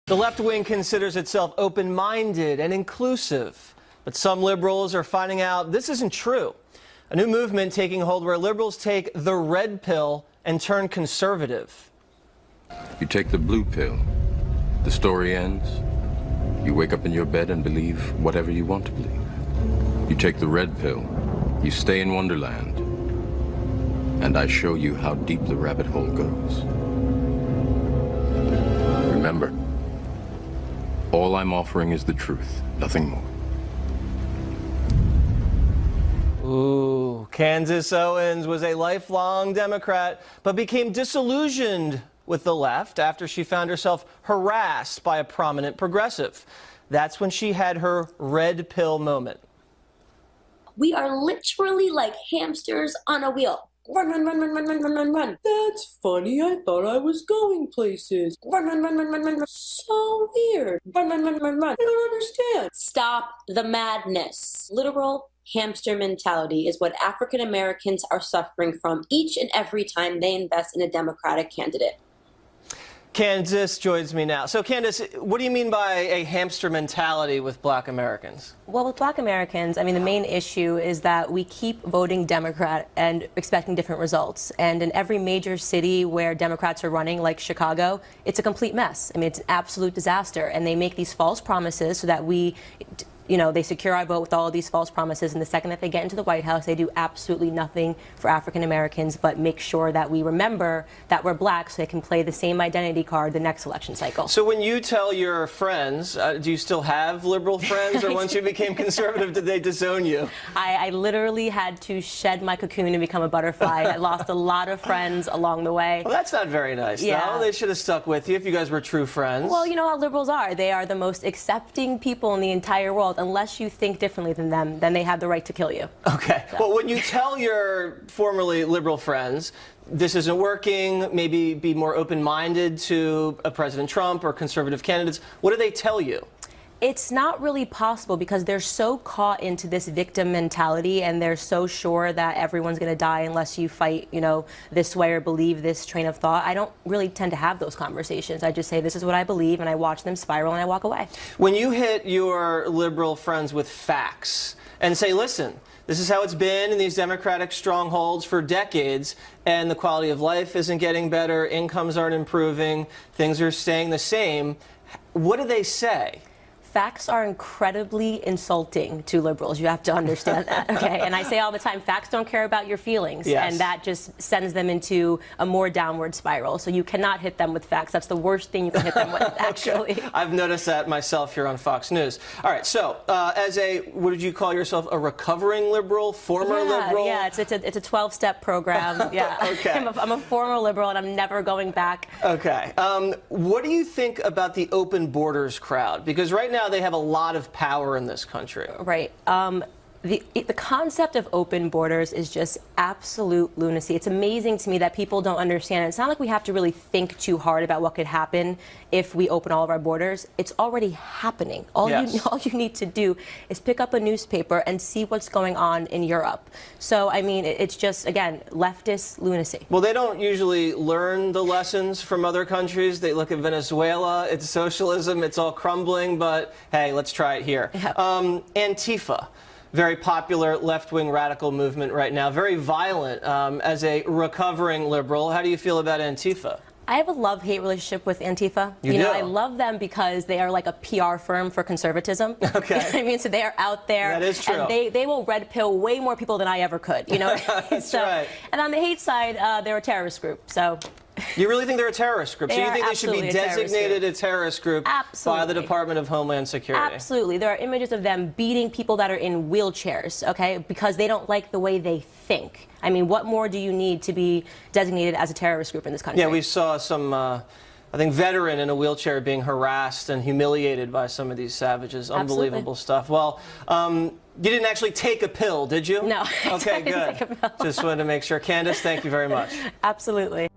The left wing considers itself open-minded and inclusive, but some liberals are finding out this isn't true. A new movement taking hold where liberals take the red pill and turn conservative. You take the blue pill, the story ends. You wake up in your bed and believe whatever you want to believe. You take the red pill, you stay in Wonderland, and I show you how deep the rabbit hole goes. Remember, all I'm offering is the truth, nothing more. Ooh, Candace Owens was a lifelong Democrat, but became disillusioned with the left after she found herself harassed by a prominent progressive. That's when she had her red pill moment. We are literally like hamsters on a wheel. Run, run, run, run, run, run, run, run, run. That's funny. I thought I was going places. Run, run, run, run, run, run, run. So weird. Run, run, run, run, run. I don't understand. Stop the madness. Literal hamster mentality is what African Americans are suffering from each and every time they invest in a Democratic candidate. Candace joins me now. So Candace, what do you mean by a hamster mentality with Black Americans? Well, with Black Americans, I mean, the main issue is that we keep voting Democrat and expecting different results. And in every major city where Democrats are running, like Chicago, it's a complete mess. I mean, it's an absolute disaster. And they make these false promises so that they secure our vote with all of these false promises. And the second that they get into the White House, they do absolutely nothing for African Americans but make sure that we remember that we're Black so they can play the same identity card the next election cycle. So when you tell your friends, do you still have liberal friends, or once you became conservative, did they disown you? I literally had to shed my cocoon and become a butterfly. I lost a lot of friends along the way. Well, that's not very nice, Yeah. though. They should have stuck with you if you guys were true friends. Well, you know how liberals are. They are the most accepting people in the entire world. Unless you think differently than them, then they have the right to kill you. Okay. So. Well, when you tell your formerly liberal friends this isn't working, maybe be more open-minded to President Trump or conservative candidates, what do they tell you? It's not really possible because they're so caught into this victim mentality and they're so sure that everyone's going to die unless you fight, this way or believe this train of thought. I don't really tend to have those conversations. I just say this is what I believe and I watch them spiral and I walk away. When you hit your liberal friends with facts and say, listen, this is how it's been in these Democratic strongholds for decades, and the quality of life isn't getting better, incomes aren't improving, things are staying the same, what do they say? Facts are incredibly insulting to liberals. You have to understand that, okay? And I say all the time, facts don't care about your feelings. Yes. And that just sends them into a more downward spiral. So you cannot hit them with facts. That's the worst thing you can hit them with, actually. Okay. I've noticed that myself here on Fox News. All right, so as what did you call yourself, a recovering liberal, former liberal? Yeah, it's a 12-step program. Yeah. Okay. I'm a former liberal, and I'm never going back. Okay. What do you think about the open borders crowd? Because right now, they have a lot of power in this country. Right. The concept of open borders is just absolute lunacy. It's amazing to me that people don't understand it. It's not like we have to really think too hard about what could happen if we open all of our borders. It's already happening. All you need to do is pick up a newspaper and see what's going on in Europe. So, I mean, it's just, again, leftist lunacy. Well, they don't usually learn the lessons from other countries. They look at Venezuela, it's socialism, it's all crumbling, but hey, let's try it here. Yep. Antifa. Very popular left-wing radical movement right now, very violent. As a recovering liberal, how do you feel about Antifa? I have a love-hate relationship with Antifa. You do? I love them because they are like a PR firm for conservatism. Okay. You know what I mean? So they are out there. That is true. And they will red pill way more people than I ever could. You know? That's right. And on the hate side, they're a terrorist group. So. You really think they're a terrorist group? So you think they should be designated a terrorist group by the Department of Homeland Security? Absolutely. There are images of them beating people that are in wheelchairs, okay, because they don't like the way they think. I mean, what more do you need to be designated as a terrorist group in this country? Yeah, we saw some, I think, veteran in a wheelchair being harassed and humiliated by some of these savages. Unbelievable stuff. Well, you didn't actually take a pill, did you? No. Okay, I didn't good. take a pill. Just wanted to make sure. Candace, thank you very much. Absolutely.